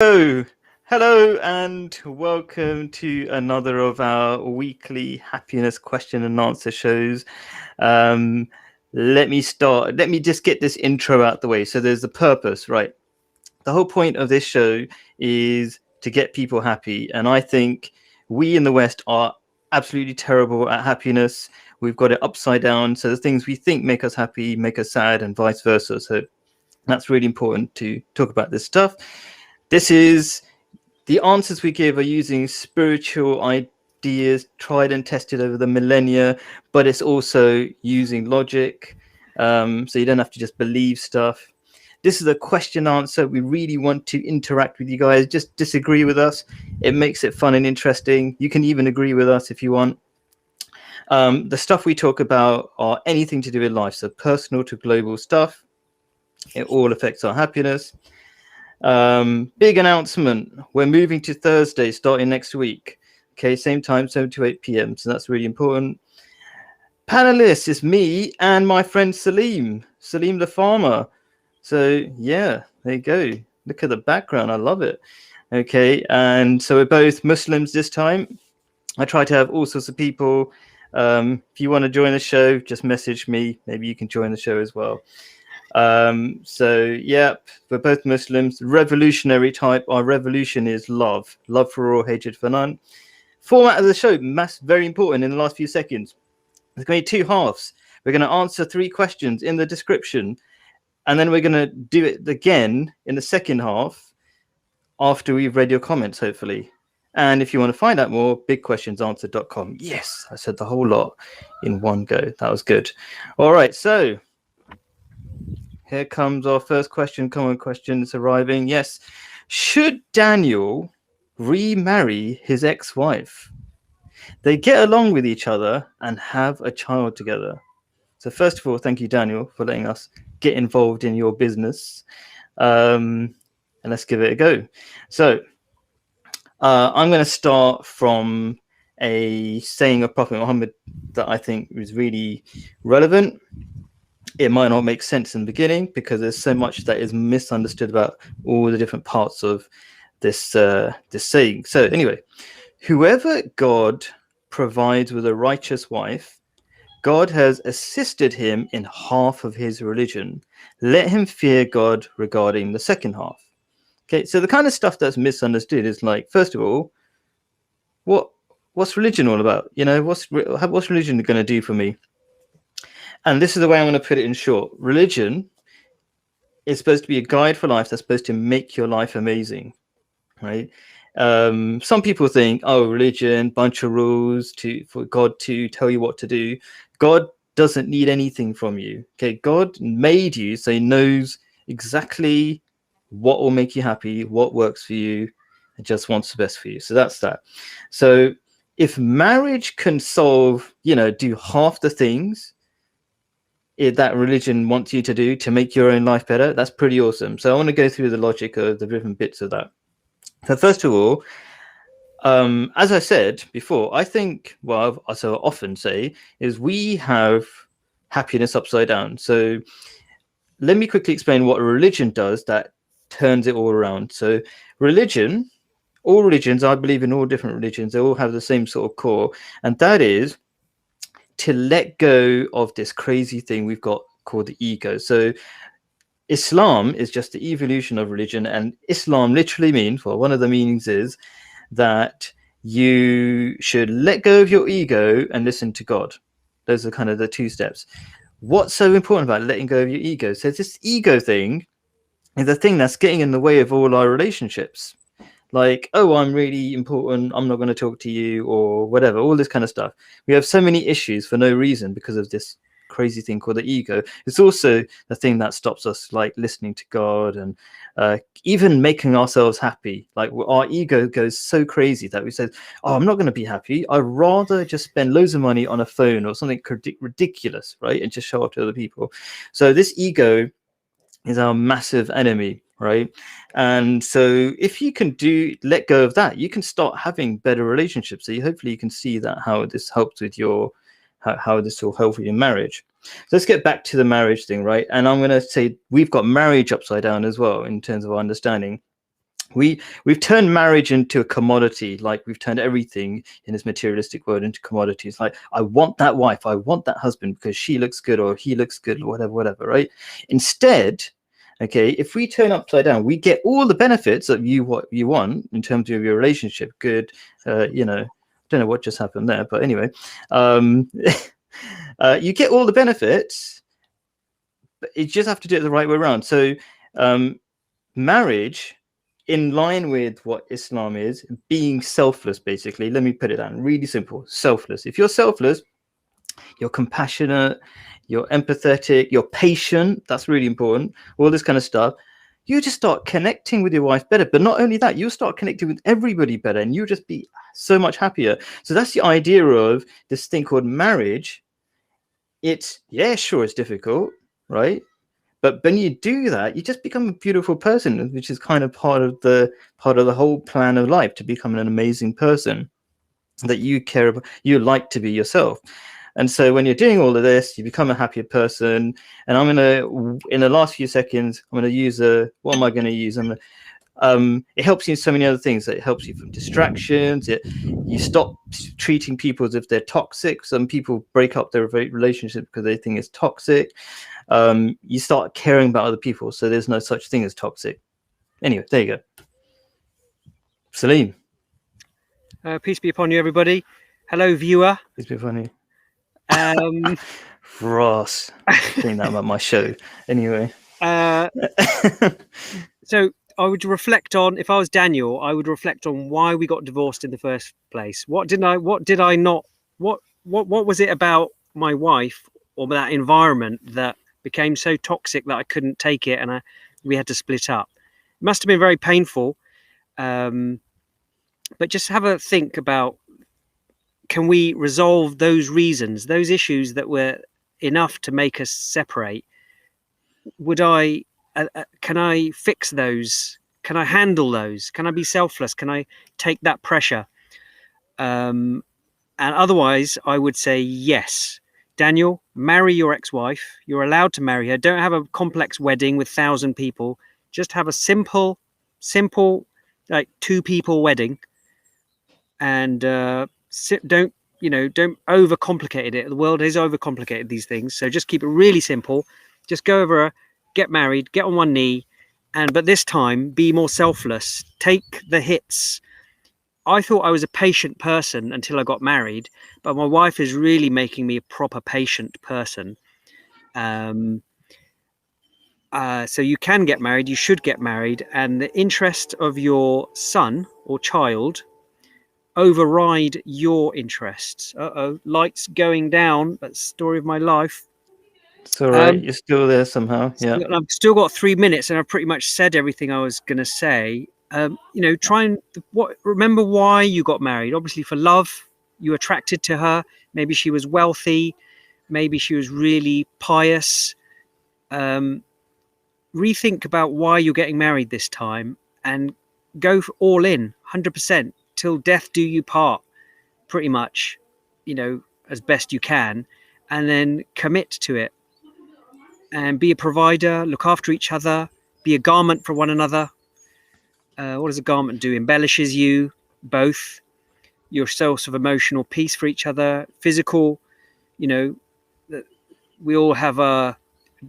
Hello, hello, and welcome to another of our weekly happiness question and answer shows. Um, Let me start. Let me just get this intro out the way. So there's the purpose, right? The whole point of this show is to get people happy, and I think we in the West are absolutely terrible at happiness. We've got it upside down. So the things we think make us happy make us sad, and vice versa. So that's really important to talk about this stuff. This is the answers we give are using spiritual ideas tried and tested over the millennia, but it's also using logic. So you don't have to just believe stuff. This is a question answer. We really want to interact with you guys. Just disagree with us. It makes it fun and interesting. You can even agree with us if you want. The stuff we talk about are anything to do with life, so personal to global stuff. It all affects our happiness. Big announcement. We're moving to Thursday starting next week. Okay, same time, 7 to 8 p.m. So that's really important. Panelists is me and my friend Salim the farmer. So yeah, there you go. Look at the background. I love it. Okay, and so we're both Muslims this time. I try to have all sorts of people. If you want to join the show, just message me. Maybe you can join the show as well. So yeah, we're both Muslims, revolutionary type. Our revolution is love for all, hatred for none. Format of the show, very important in the last few seconds. There's going to be 2 halves. We're going to answer 3 questions in the description, and then we're going to do it again in the second half after we've read your comments, hopefully. And if you want to find out more, bigquestionsanswered.com. Yes, I said the whole lot in one go. That was good. All right, so here comes our first question, common question that's arriving. Yes. Should Daniel remarry his ex-wife? They get along with each other and have a child together. So first of all, thank you, Daniel, for letting us get involved in your business. And let's give it a go. So I'm going to start from a saying of Prophet Muhammad that I think is really relevant. It might not make sense in the beginning because there's so much that is misunderstood about all the different parts of this this saying. So anyway, whoever God provides with a righteous wife, God has assisted him in half of his religion. Let him fear God regarding the second half. Okay, so the kind of stuff that's misunderstood is like, first of all, what's religion all about? You know, what's religion going to do for me? And this is the way I'm going to put it in short. Religion is supposed to be a guide for life that's supposed to make your life amazing, right? Some people think, oh, religion, bunch of rules for God to tell you what to do. God doesn't need anything from you. Okay, God made you so he knows exactly what will make you happy, what works for you, and just wants the best for you. So that's that. So if marriage can solve, do half the things that religion wants you to do to make your own life better, that's pretty awesome. So I want to go through the logic of the different bits of that. So first of all, as I said before, I think, well, I so often say, is we have happiness upside down. So let me quickly explain what a religion does that turns it all around. So all religions, I believe in all different religions, they all have the same sort of core, and that is to let go of this crazy thing we've got called the ego. So Islam is just the evolution of religion, and Islam literally means, well, one of the meanings is that you should let go of your ego and listen to God. Those are kind of the 2 steps. What's so important about letting go of your ego? So this ego thing is the thing that's getting in the way of all our relationships. Like, oh, I'm really important, I'm not going to talk to you, or whatever, all this kind of stuff. We have so many issues for no reason because of this crazy thing called the ego. It's also the thing that stops us, like, listening to God and even making ourselves happy. Like, our ego goes so crazy that we say, oh, I'm not going to be happy. I'd rather just spend loads of money on a phone or something ridiculous, right, and just show up to other people. So this ego is our massive enemy, right? And so if you can let go of that, you can start having better relationships. So hopefully you can see that how this helps with how this will help with your marriage. So let's get back to the marriage thing, right? And I'm going to say we've got marriage upside down as well in terms of our understanding. we've turned marriage into a commodity. Like we've turned everything in this materialistic world into commodities. Like I want that wife, I want that husband because she looks good or he looks good, or whatever, right? Instead, okay, if we turn upside down, we get all the benefits of what you want in terms of your relationship. Good, you know, don't know what just happened there, but anyway, you get all the benefits, but you just have to do it the right way around. So marriage, in line with what Islam is, being selfless, basically. Let me put it down really simple. Selfless. If you're selfless, you're compassionate, you're empathetic, you're patient. That's really important. All this kind of stuff. You just start connecting with your wife better. But not only that, you'll start connecting with everybody better, and you'll just be so much happier. So that's the idea of this thing called marriage. It's, yeah, sure, it's difficult, right? But when you do that, you just become a beautiful person, which is kind of part of the whole plan of life, to become an amazing person that you care about, you like to be yourself. And so when you're doing all of this, you become a happier person. And I'm gonna, in the last few seconds, I'm gonna use what am I gonna use? It helps you in so many other things. It helps you from distractions. You stop treating people as if they're toxic. Some people break up their relationship because they think it's toxic. You start caring about other people, so there's no such thing as toxic. Anyway, there you go. Salim. Peace be upon you, everybody. Hello, viewer. Peace be upon you. Ross, saying that about my show. Anyway. So I would reflect on, if I was Daniel, I would reflect on why we got divorced in the first place. What was it about my wife or that environment that became so toxic that I couldn't take it, and we had to split up? It must have been very painful. But just have a think about, can we resolve those reasons, those issues that were enough to make us separate? Can I fix those? Can I handle those? Can I be selfless? Can I take that pressure? And otherwise, I would say yes. Daniel, marry your ex-wife. You're allowed to marry her. Don't have a complex wedding with 1,000 people. Just have a simple, like 2 people wedding. And don't overcomplicate it. The world has overcomplicated these things. So just keep it really simple. Just go over, get married, get on one knee, but this time be more selfless. Take the hits. I thought I was a patient person until I got married, but my wife is really making me a proper patient person. So you can get married, you should get married, and the interest of your son or child override your interests. Lights going down. That's the story of my life. It's all right. You're still there somehow. Yeah. I've still got 3 minutes, and I've pretty much said everything I was going to say. Try and remember why you got married. Obviously for love. You were attracted to her. Maybe she was wealthy. Maybe she was really pious. Rethink about why you're getting married this time, and go all in, 100%, till death do you part, pretty much, as best you can, and then commit to it. And be a provider, look after each other, be a garment for one another. What does a garment do? Embellishes you both, your source of emotional peace for each other, physical, we all have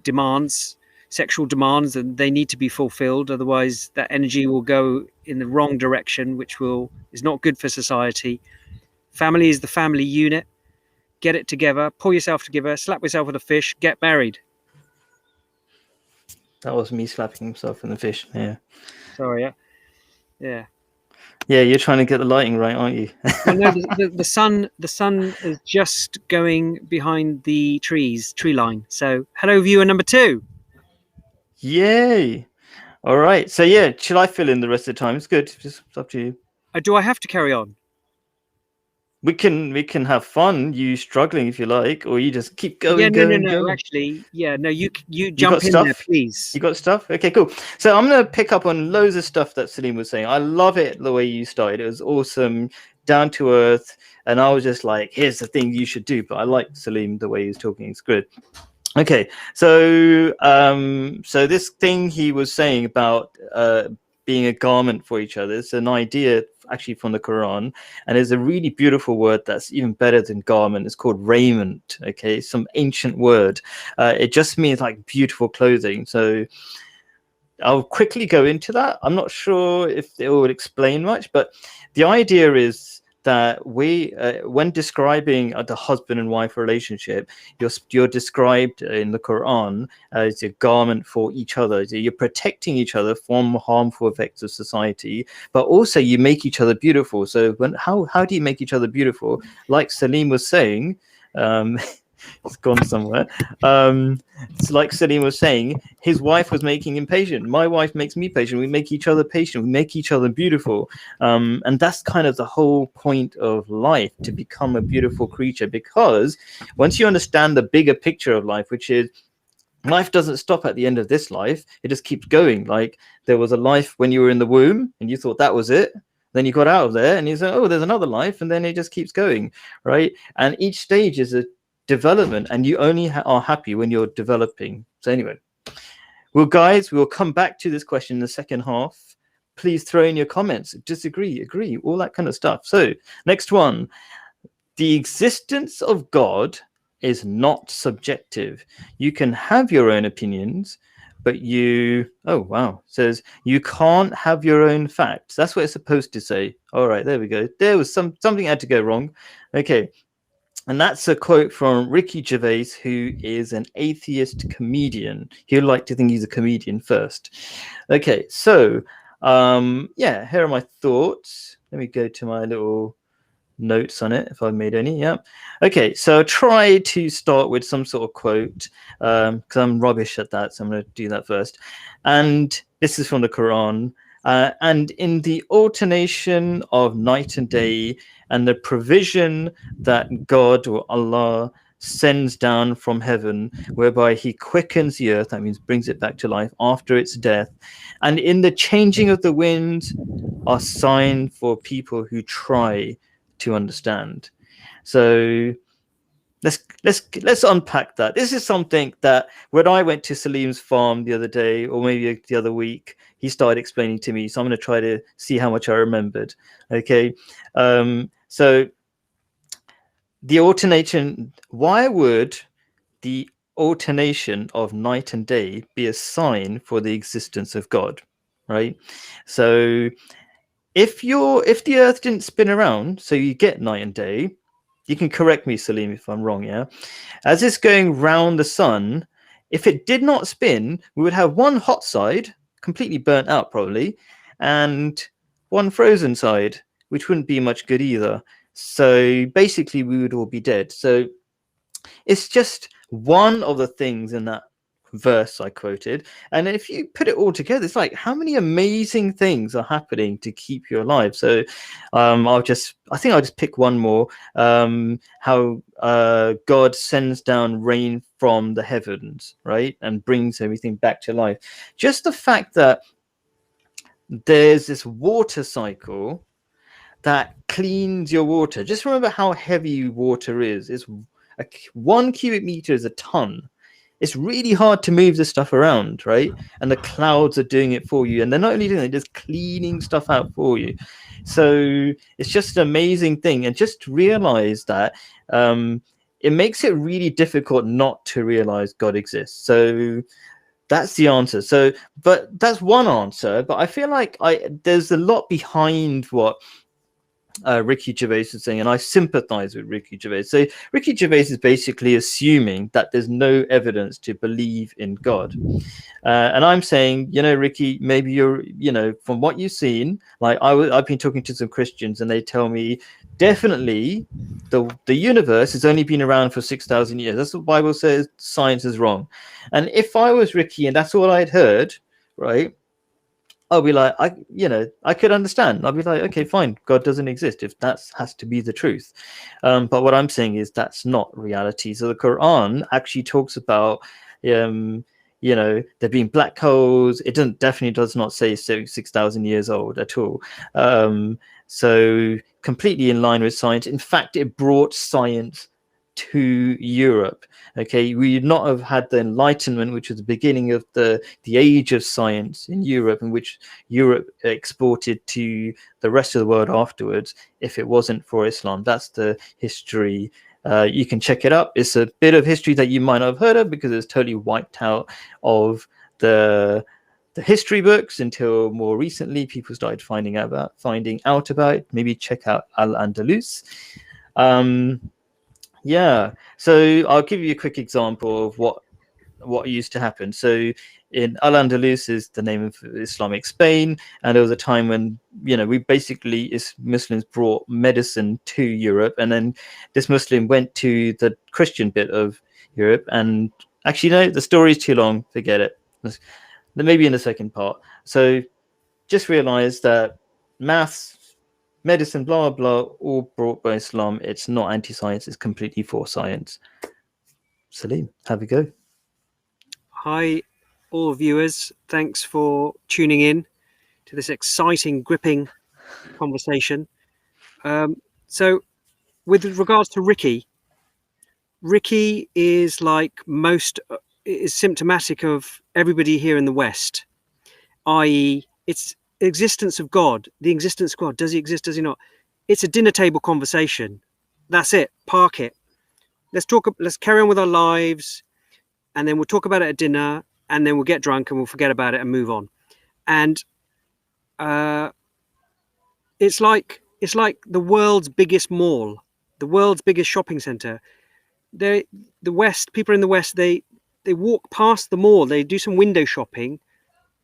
demands, sexual demands, and they need to be fulfilled. Otherwise that energy will go in the wrong direction, which is not good for society. Family is the family unit. Get it together, pull yourself together, slap yourself with a fish, get married. That was me slapping himself in the fish. Yeah. Sorry. Yeah. Yeah, you're trying to get the lighting right, aren't you? Well, no, the sun is just going behind the tree line. So, hello, viewer number 2. Yay! All right. So yeah, should I fill in the rest of the time? It's good. Just it's up to you. Do I have to carry on? We can have fun. You struggling if you like, or you just keep going. Yeah, no. Going. Actually, yeah, no. You jump in there, please. You got stuff? Okay, cool. So I'm gonna pick up on loads of stuff that Salim was saying. I love it the way you started. It was awesome, down to earth, and I was just like, "Here's the thing you should do." But I like Salim the way he was talking. It's good. Okay, so this thing he was saying about being a garment for each other. It's an idea actually from the Quran, and there's a really beautiful word that's even better than garment. It's called raiment. Okay, some ancient word. It just means like beautiful clothing. So I'll quickly go into that. I'm not sure if it would explain much, but the idea is that when describing the husband and wife relationship, you're described in the Quran as a garment for each other. So you're protecting each other from harmful effects of society, but also you make each other beautiful. So how do you make each other beautiful? Like Salim was saying, it's gone somewhere. It's like Salim was saying, his wife was making him patient. My wife makes me patient. We make each other patient. We make each other beautiful. And that's kind of the whole point of life, to become a beautiful creature. Because once you understand the bigger picture of life, which is life doesn't stop at the end of this life, it just keeps going. Like there was a life when you were in the womb and you thought that was it. Then you got out of there and you say, oh, there's another life. And then it just keeps going, right? And each stage is a development, and you only are happy when you're developing. So anyway, well, guys, we'll come back to this question in the second half. Please throw in your comments, disagree, agree, all that kind of stuff. So next one, the existence of God is not subjective. You can have your own opinions, but says you can't have your own facts. That's what it's supposed to say. All right, there we go. There was something had to go wrong. Okay. And that's a quote from Ricky Gervais, who is an atheist comedian. He'd like to think he's a comedian first. Okay, so here are my thoughts. Let me go to my little notes on it, if I've made any. Yeah. Okay, so try to start with some sort of quote, because I'm rubbish at that, so I'm going to do that first. And this is from the Quran. And in the alternation of night and day, and the provision that God or Allah sends down from heaven, whereby he quickens the earth, that means brings it back to life after its death, and in the changing of the winds are signs for people who try to understand. So let's unpack that. This is something that when I went to Salim's farm the other day, or maybe the other week, he started explaining to me. So I'm going to try to see how much I remembered. Okay. So the alternation, why would the alternation of night and day be a sign for the existence of God? Right. So if the earth didn't spin around, so you get night and day, you can correct me, Salim, if I'm wrong, yeah? As it's going round the sun, if it did not spin, we would have one hot side, completely burnt out probably, and one frozen side, which wouldn't be much good either. So basically, we would all be dead. So it's just one of the things in that verse I quoted. And if you put it all together, it's like how many amazing things are happening to keep you alive. So I think I'll just pick one more. How God sends down rain from the heavens, right? And brings everything back to life. Just the fact that there's this water cycle that cleans your water. Just remember how heavy water is. It's 1 cubic meter is a ton. It's really hard to move this stuff around, right? And the clouds are doing it for you. And they're not only doing it, they're just cleaning stuff out for you. So it's just an amazing thing. And just realize that it makes it really difficult not to realize God exists. So that's the answer. So, but that's one answer. But I feel like there's a lot behind what Ricky Gervais is saying, and I sympathize with Ricky Gervais. So Ricky Gervais is basically assuming that there's no evidence to believe in God. And I'm saying, Ricky, maybe you're, from what you've seen, like I've been talking to some Christians and they tell me definitely the universe has only been around for 6,000 years. That's what the Bible says. Science is wrong. And if I was Ricky and that's all I'd heard, right, I'll be like, I could understand. I'll be like, okay, fine. God doesn't exist if that has to be the truth. But what I'm saying is that's not reality. So the Quran actually talks about, there being black holes. It definitely does not say 6,000 years old at all. So completely in line with science. In fact, it brought science to Europe. Okay, we would not have had the Enlightenment, which was the beginning of the age of science in Europe, in which Europe exported to the rest of the world afterwards, if it wasn't for Islam. That's the history. You can check it up. It's a bit of history that you might not have heard of because it's totally wiped out of the history books until more recently people started finding out about it. Maybe check out Al-Andalus. Yeah, so I'll give you a quick example of what used to happen. So in Al-Andalus is the name of Islamic Spain, and there was a time when, you know, we basically, Muslims brought medicine to Europe, and then this Muslim went to the Christian bit of Europe, and actually, no, the story is too long, forget it. Maybe in the second part. So just realize that maths, medicine, blah, blah, blah, all brought by Islam. It's not anti-science, it's completely for science. Salim, have a go. Hi, all viewers. Thanks for tuning in to this exciting, gripping conversation. So with regards to Ricky is like is symptomatic of everybody here in the West, i.e. it's existence of God, the existence of God. Does he exist? Does he not? It's a dinner table conversation. That's it. Park it. Let's carry on with our lives, and then we'll talk about it at dinner, and then we'll get drunk and we'll forget about it and move on. And it's like the world's biggest mall, the world's biggest shopping center. People in the West, they walk past the mall, they do some window shopping,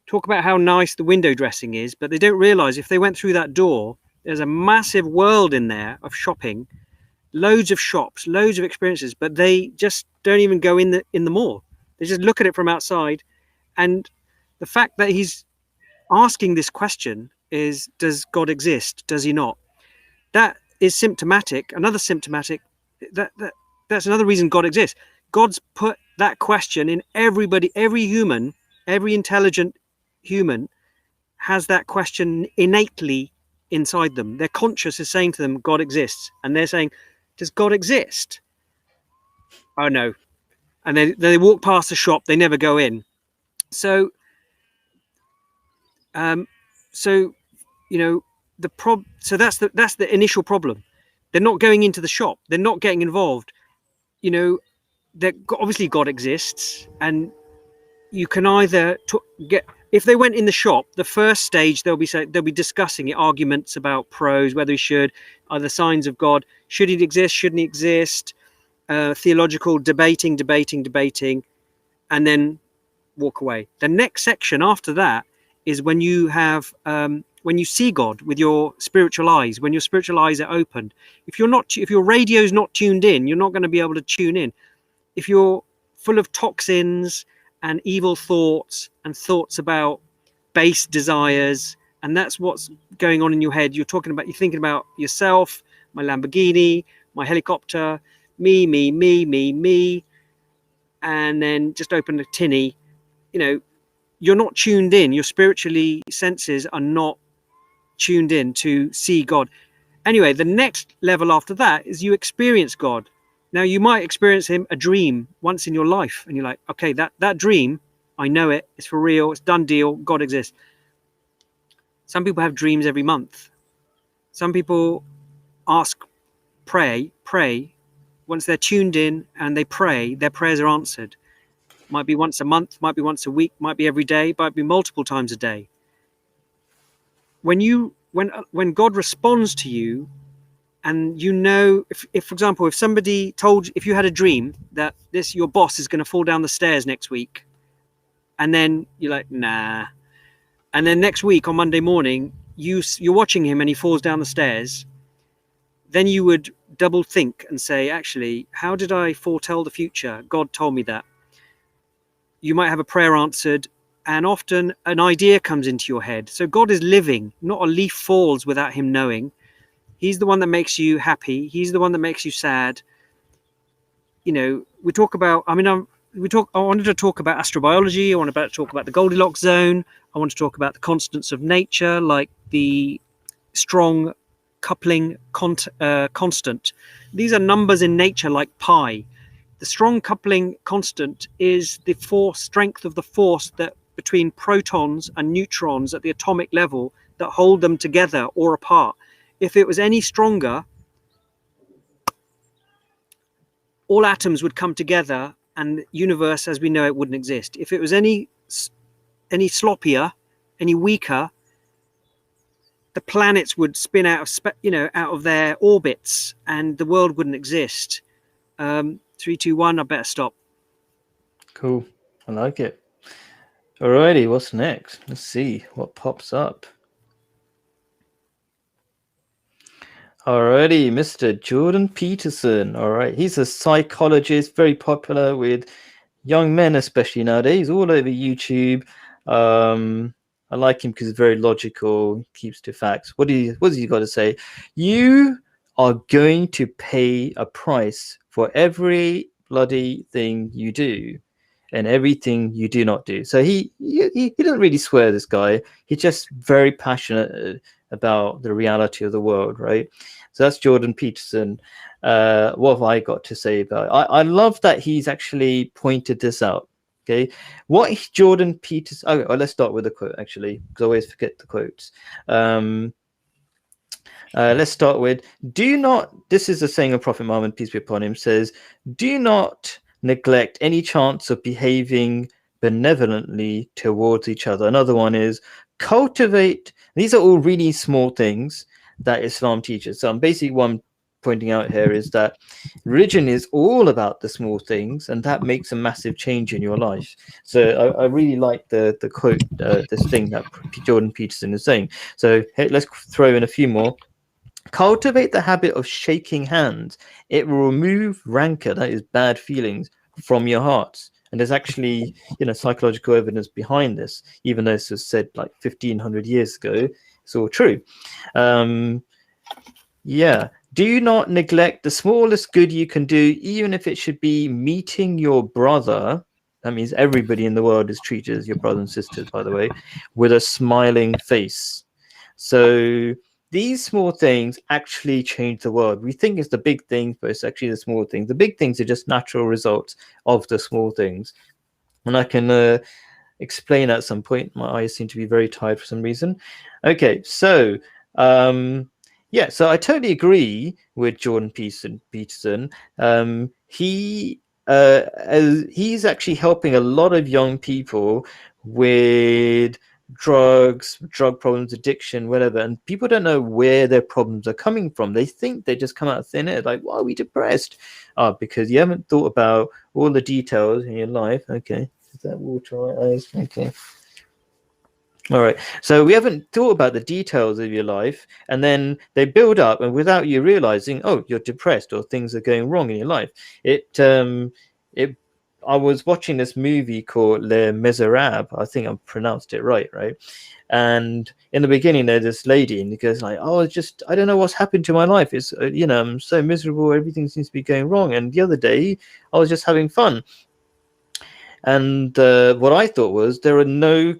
talk about how nice the window dressing is, but they don't realize if they went through that door, there's a massive world in there of shopping, loads of shops, loads of experiences, but they just don't even go in the mall. They just look at it from outside. And the fact that he's asking this question is, does God exist? Does he not? That is symptomatic. That's another reason God exists. God's put that question in everybody, every human, every intelligent human has that question innately inside them. Their conscious is saying to them, God exists. And they're saying, does God exist? Oh no. And they walk past the shop, they never go in. So you know, so that's the initial problem. They're not going into the shop, they're not getting involved. You know, obviously God exists, and you can either if they went in the shop, the first stage they'll be discussing it, arguments about pros, whether he should, are the signs of God, should he exist, shouldn't he exist, theological debating, and then walk away. The next section after that is when you have when you see God with your spiritual eyes, when your spiritual eyes are opened. If your radio's not tuned in, you're not going to be able to tune in. If you're full of toxins and evil thoughts and thoughts about base desires, and that's what's going on in your head, you're thinking about yourself, my Lamborghini, my helicopter, me, and then just open a tinny, you know, you're not tuned in. Your spiritually senses are not tuned in to see God. Anyway, the next level after that is you experience God. Now, you might experience him a dream once in your life, and you're like, okay, that dream, I know it, it's for real, it's done deal, God exists. Some people have dreams every month. Some people pray. Once they're tuned in and they pray, their prayers are answered. Might be once a month, might be once a week, might be every day, might be multiple times a day. When God responds to you, and you know, if for example, if you had a dream that your boss is going to fall down the stairs next week, and then you're like, nah, and then next week on Monday morning you're watching him and he falls down the stairs, then you would double think and say, actually, how did I foretell the future? God told me that. You might have a prayer answered, and often an idea comes into your head. So God is living, not a leaf falls without him knowing. He's the one that makes you happy. He's the one that makes you sad. You know, I wanted to talk about astrobiology. I wanted to talk about the Goldilocks zone. I want to talk about the constants of nature, like the strong coupling constant. These are numbers in nature like pi. The strong coupling constant is the strength of the force that between protons and neutrons at the atomic level that hold them together or apart. If it was any stronger, all atoms would come together and the universe as we know it wouldn't exist. If it was any sloppier, any weaker, the planets would spin out of their orbits and the world wouldn't exist. 3, 2, 1, I better stop. Cool. I like it. Alrighty, what's next? Let's see what pops up. Alrighty, Mr. Jordan Peterson. All right, he's a psychologist, very popular with young men, especially nowadays, all over YouTube. I like him because he's very logical, keeps to facts. What has he got to say? You are going to pay a price for every bloody thing you do and everything you do not do. So he doesn't really swear, this guy. He's just very passionate about the reality of the world, right? So that's Jordan Peterson. What have I got to say about it? I love that he's actually pointed this out. Okay, what Jordan Peterson? Oh, let's start with a quote, actually, because I always forget the quotes. Let's start with, do not, this is a saying of Prophet Muhammad, peace be upon him, says, do not neglect any chance of behaving benevolently towards each other. Another one is cultivate. These are all really small things that Islam teaches. So basically what I'm pointing out here is that religion is all about the small things, and that makes a massive change in your life. So I really like the quote, this thing that Jordan Peterson is saying. So hey, let's throw in a few more. Cultivate the habit of shaking hands. It will remove rancor, that is bad feelings, from your hearts. And there's actually, psychological evidence behind this, even though this was said like 1500 years ago. It's all true. Yeah. Do not neglect the smallest good you can do, even if it should be meeting your brother. That means everybody in the world is treated as your brothers and sisters, by the way, with a smiling face. So these small things actually change the world. We think it's the big things, but it's actually the small things. The big things are just natural results of the small things. And I can explain at some point. My eyes seem to be very tired for some reason. Okay, so yeah, so I totally agree with Jordan Peterson. He's actually helping a lot of young people with drug problems, addiction, whatever, and people don't know where their problems are coming from. They think they just come out of thin air, like, why are we depressed? Because you haven't thought about all the details in your life. Okay, is that water on my eyes? Okay. All right, so we haven't thought about the details of your life, and then they build up, and without you realizing, oh, you're depressed or things are going wrong in your life. I was watching this movie called Les Miserables. I think I pronounced it right? And in the beginning, there's this lady, and he goes like, "Oh, I don't know what's happened to my life. It's I'm so miserable. Everything seems to be going wrong." And the other day, I was just having fun. And what I thought was there are no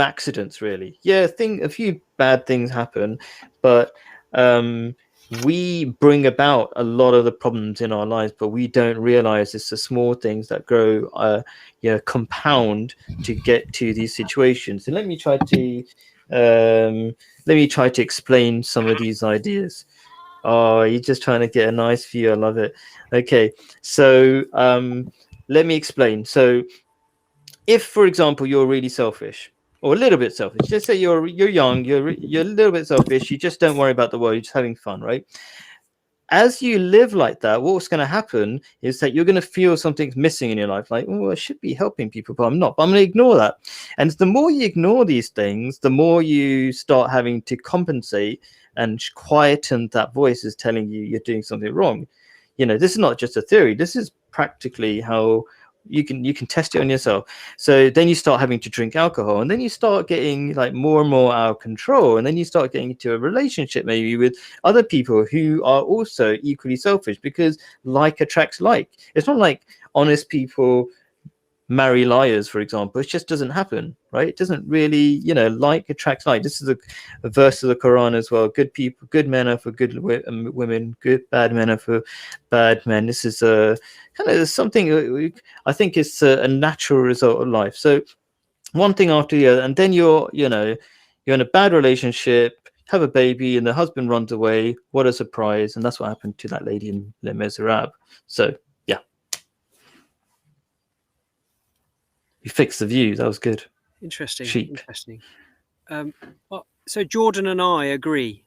accidents, really. Yeah, a few bad things happen, but we bring about a lot of the problems in our lives, but we don't realize it's the small things that grow, compound to get to these situations. So let me try to explain some of these ideas. Oh, you're just trying to get a nice view. I love it. Okay, so let me explain. So if, for example, you're really selfish or a little bit selfish, just say you're young, you're a little bit selfish, you just don't worry about the world, you're just having fun, right? As you live like that, what's going to happen is that you're going to feel something's missing in your life, like, oh, I should be helping people, but I'm not. But I'm going to ignore that. And the more you ignore these things, the more you start having to compensate and quieten that voice is telling you you're doing something wrong. This is not just a theory. This is practically how you can test it on yourself. So then you start having to drink alcohol, and then you start getting like more and more out of control, and then you start getting into a relationship maybe with other people who are also equally selfish, because like attracts like. It's not like honest people marry liars, for example. It just doesn't happen, right? It doesn't really, like attracts like. This is a verse of the Quran as well. Good people, good men are for good women. Good bad men are for bad men. This is a kind of something I think it's a natural result of life. So one thing after the other, and then you're in a bad relationship, have a baby, and the husband runs away. What a surprise! And that's what happened to that lady in Les Miserables. So yeah, you fixed the view. That was good. Interesting. Sheep. Interesting. So Jordan and I agree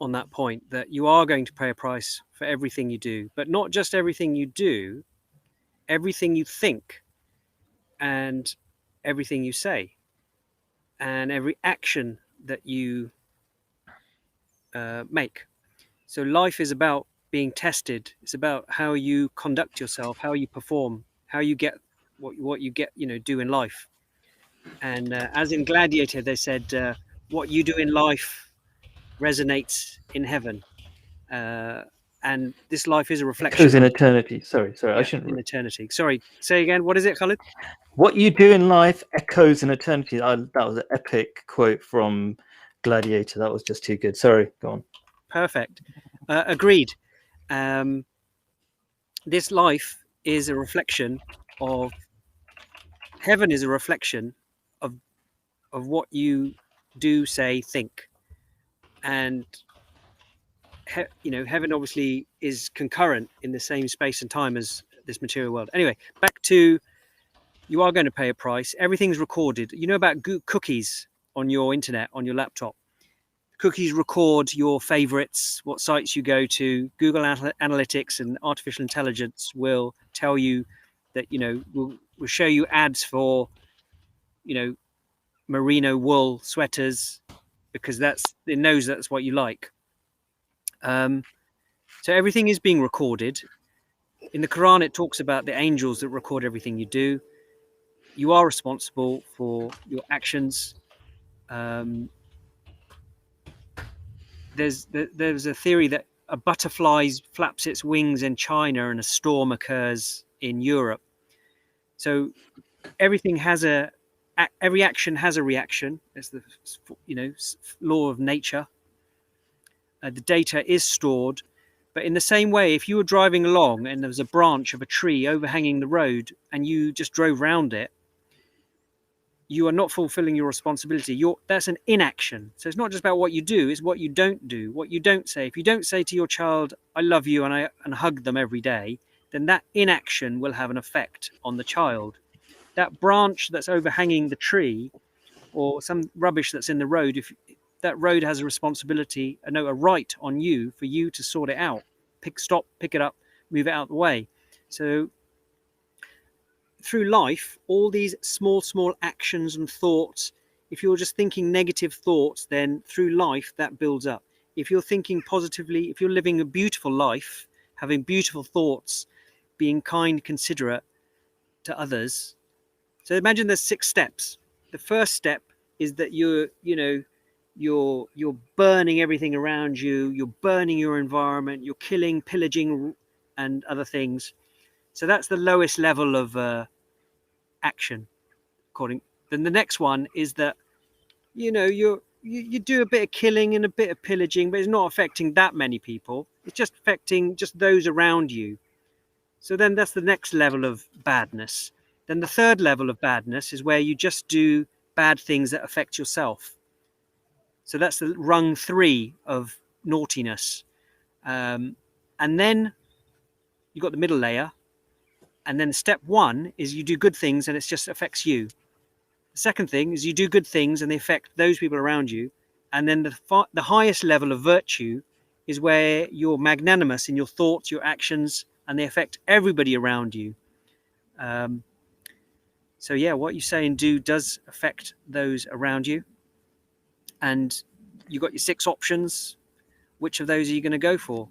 on that point, that you are going to pay a price for everything you do, but not just everything you do, everything you think, and everything you say, and every action that you make. So life is about being tested. It's about how you conduct yourself, how you perform, how you get what you get, do in life. And as in Gladiator, they said, what you do in life resonates in heaven. And this life is a reflection. Echoes in eternity. Sorry, I shouldn't. In eternity. Sorry, say again. What is it, Khalid? What you do in life echoes in eternity. That was an epic quote from Gladiator. That was just too good. Sorry, go on. Perfect. Agreed. This life is a reflection of heaven. Is a reflection of what you do, say, think, and heaven obviously is concurrent in the same space and time as this material world. Anyway, back to, you are going to pay a price. Everything's recorded. You know about cookies on your internet, on your laptop. Cookies record your favorites, what sites you go to. Google Analytics and artificial intelligence will tell you that, will show you ads for, merino wool sweaters, because it knows that's what you like. So everything is being recorded. In the Quran, it talks about the angels that record everything you do. You are responsible for your actions. There's a theory that a butterfly flaps its wings in China and a storm occurs in Europe. So everything every action has a reaction. It's the law of nature. The data is stored, but in the same way, if you were driving along and there was a branch of a tree overhanging the road and you just drove round it, you are not fulfilling your responsibility. That's an inaction. So it's not just about what you do, it's what you don't do, what you don't say. If you don't say to your child, I love you, and hug them every day, then that inaction will have an effect on the child. That branch that's overhanging the tree, or some rubbish that's in the road, if that road has a responsibility, a right on you for you to sort it out. Pick it up, move it out of the way. So through life, all these small actions and thoughts, if you're just thinking negative thoughts, then through life that builds up. If you're thinking positively, if you're living a beautiful life, having beautiful thoughts, being kind, considerate to others. So imagine there's 6 steps. The first step is that you're burning everything around you, you're burning your environment, you're killing, pillaging, and other things. So that's the lowest level of action. Then the next one is that you do a bit of killing and a bit of pillaging, but it's not affecting that many people. It's just affecting just those around you. So then that's the next level of badness. Then the third level of badness is where you just do bad things that affect yourself. So that's the rung 3 of naughtiness. And then you've got the middle layer. And then step 1 is you do good things and it just affects you. The second thing is you do good things and they affect those people around you. And then the highest level of virtue is where you're magnanimous in your thoughts, your actions, and they affect everybody around you. So yeah, what you say and do does affect those around you. And you've got your 6 options. Which of those are you going to go for?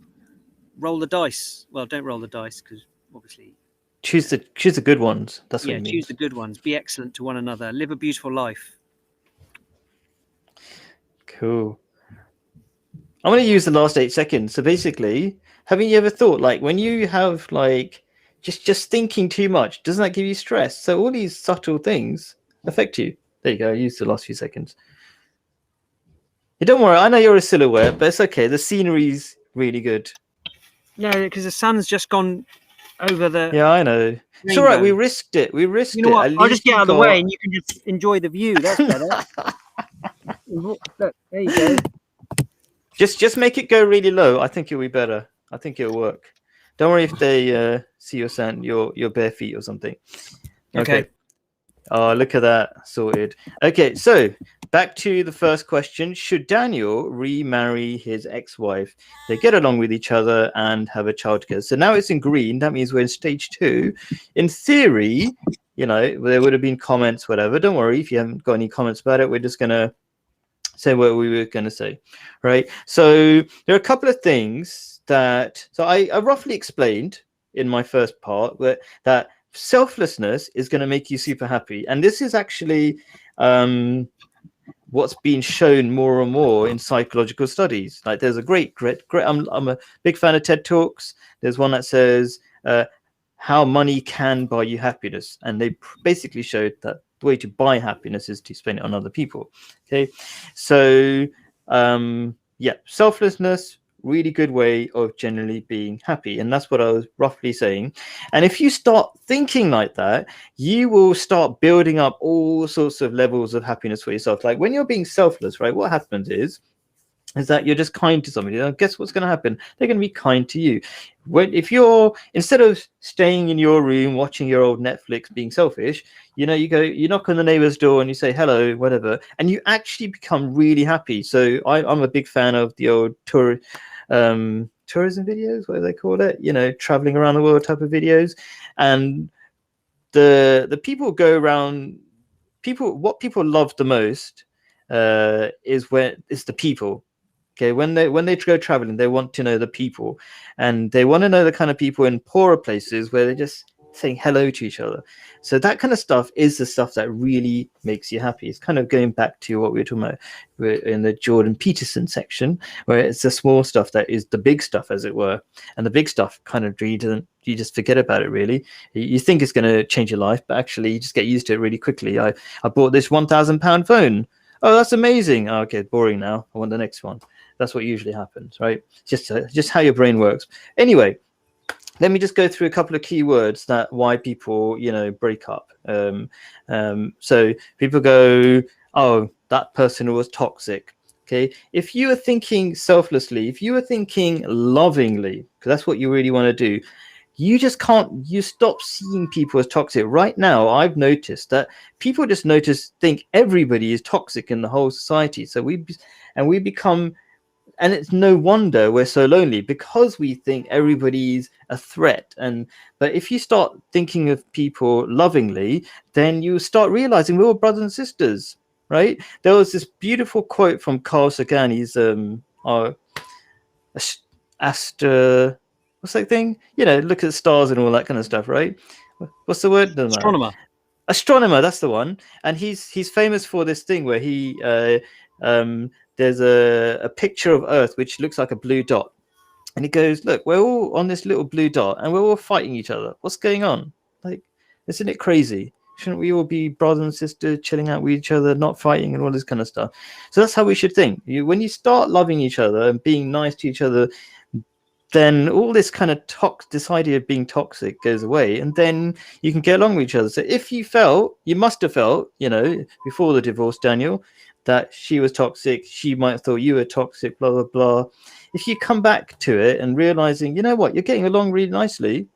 Roll the dice. Well, don't roll the dice, because obviously... Choose the good ones. That's what you mean. Choose the good ones. Be excellent to one another. Live a beautiful life. Cool. I'm going to use the last 8 seconds. So basically, haven't you ever thought, like, when you have, like, just thinking too much, doesn't that give you stress? So all these subtle things affect you. There you go. I used the last few seconds. Yeah, don't worry. I know you're a silhouette, but it's okay. The scenery's really good. No, because the sun's just gone over the Yeah, I know. It's all right. We risked it. We risked You know it. what? At I'll just least get you out of the way got. and you can just enjoy the view. That's better. Look, there you go. Just make it go really low. I think it'll be better. I think it'll work. Don't worry if they see your sand, your bare feet or something. Okay. Oh, look at that. Sorted. Okay, so back to the first question. Should Daniel remarry his ex-wife? They get along with each other and have a child together. So now it's in green. That means we're in stage 2. In theory, you know, there would have been comments, whatever. Don't worry if you haven't got any comments about it. We're just going to say what we were going to say, right? So there are a couple of things that... So I roughly explained in my first part that selflessness is going to make you super happy, and this is actually what's been shown more and more in psychological studies. Like there's a great I'm a big fan of TED Talks. There's one that says how money can buy you happiness, and they basically showed that the way to buy happiness is to spend it on other people. Okay, so yeah, selflessness, really good way of generally being happy, and that's what I was roughly saying. And if you start thinking like that, you will start building up all sorts of levels of happiness for yourself. Like when you're being selfless, right, what happens is that you're just kind to somebody. Now, guess what's going to happen? They're going to be kind to you. If you're, instead of staying in your room watching your old Netflix being selfish, you know, you knock on the neighbor's door and you say hello, whatever, and you actually become really happy. So I'm a big fan of the old tourism videos, what do they call it? You know, traveling around the world type of videos. And the people go around, what people love the most is the people. Okay, when they go traveling, they want to know the people, and they want to know the kind of people in poorer places where they're just saying hello to each other. So that kind of stuff is the stuff that really makes you happy. It's kind of going back to what we were talking about in the Jordan Peterson section, where it's the small stuff that is the big stuff, as it were. And the big stuff kind of you just forget about it, really. You think it's going to change your life, but actually you just get used to it really quickly. I bought this £1,000 phone. Oh, that's amazing. Oh, okay, boring now. I want the next one. That's what usually happens, right? Just how your brain works. Anyway, let me just go through a couple of key words that why people, you know, break up. So people go, oh, that person was toxic. Okay, if you are thinking selflessly, if you are thinking lovingly, because that's what you really want to do, you just can't, you stop seeing people as toxic. Right now, I've noticed that people just think everybody is toxic in the whole society. So we become, and it's no wonder we're so lonely, because we think everybody's a threat. But if you start thinking of people lovingly, then you start realizing we're all brothers and sisters, right? There was this beautiful quote from Carl Sagan. He's our what's that thing? You know, look at stars and all that kind of stuff, right? What's the word? Astronomer, that's the one. And he's famous for this thing where he there's a picture of Earth which looks like a blue dot, and he goes, look, we're all on this little blue dot and we're all fighting each other. What's going on? Like, isn't it crazy? Shouldn't we all be brothers and sisters, chilling out with each other, not fighting and all this kind of stuff? So that's how we should think. When you start loving each other and being nice to each other, then all this kind of this idea of being toxic goes away, and then you can get along with each other. So if you must have felt, you know, before the divorce, Daniel, that she was toxic, she might have thought you were toxic, blah, blah, blah. If you come back to it and realizing, you know what, you're getting along really nicely,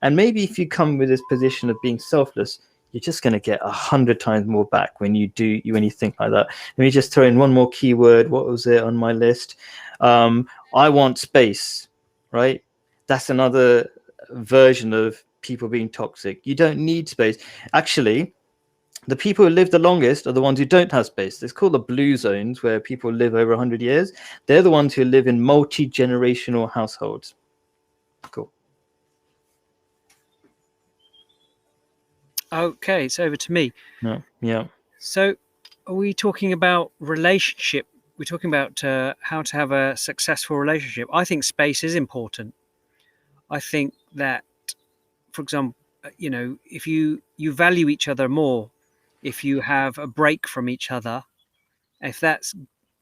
and maybe if you come with this position of being selfless, you're just going to get 100 times more back when you think like that. Let me just throw in one more keyword. What was it on my list? I want space. Right, that's another version of people being toxic. You don't need space. Actually, the people who live the longest are the ones who don't have space. It's called the blue zones, where people live over 100 years. They're the ones who live in multi-generational households. Cool. Okay, it's over to me. Yeah. So are we talking about relationship? We're talking about how to have a successful relationship. I think space is important. I think that for example, if you value each other more, if you have a break from each other, if that's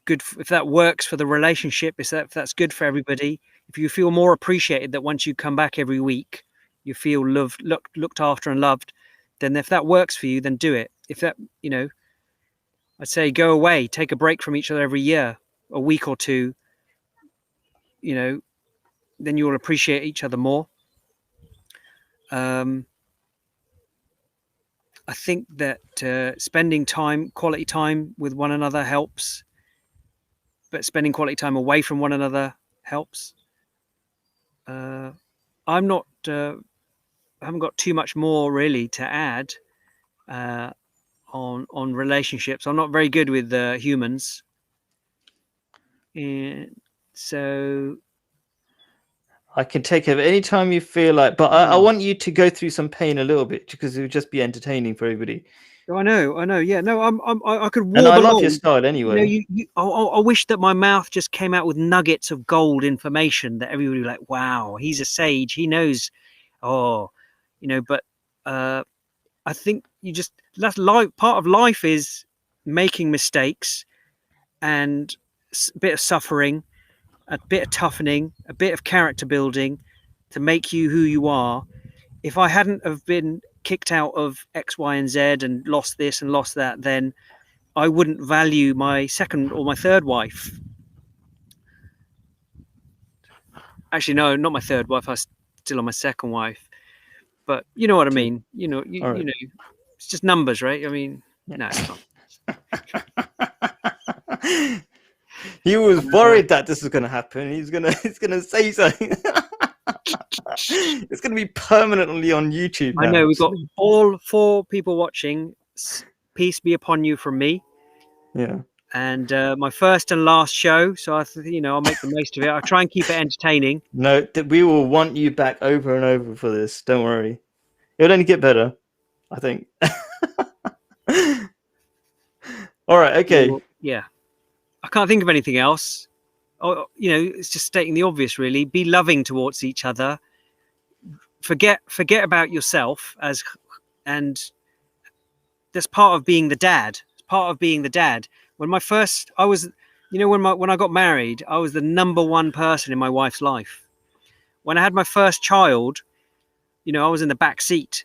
good, if that works for the relationship, if that's good for everybody, if you feel more appreciated, that once you come back every week, you feel loved, looked after and loved, then if that works for you, then do it. If that, I'd say go away, take a break from each other every year, a week or two, then you'll appreciate each other more. I think that spending quality time with one another helps, but spending quality time away from one another helps. I haven't got too much more really to add on relationships. I'm not very good with humans, and so I can take it anytime you feel like, but I want you to go through some pain a little bit because it would just be entertaining for everybody. I know. Yeah, no, I could warble And I love along. your style anyway. I wish that my mouth just came out with nuggets of gold information that everybody would be like, wow, he's a sage. He knows. But I think that's life. Part of life is making mistakes and a bit of suffering, a bit of toughening, a bit of character building to make you who you are. If I hadn't have been kicked out of X, Y, and Z and lost this and lost that, then I wouldn't value my second or my third wife. Actually, no, not my third wife. I'm still on my second wife. But you know what I mean. It's just numbers, right? I mean, no, it's not. He was worried that this was going to happen. He's gonna say something. It's going to be permanently on YouTube now. I know we've got all 4 people watching. Peace be upon you from me. Yeah. And my first and last show, so I'll make the most of it. I'll try and keep it entertaining. No, we will want you back over and over for this. Don't worry. It'll only get better, I think. All right. Okay. Well, yeah. I can't think of anything else. It's just stating the obvious, really. Be loving towards each other. Forget about yourself, and that's part of being the dad. It's part of being the dad. When I got married, I was the number 1 person in my wife's life. When I had my first child, I was in the back seat.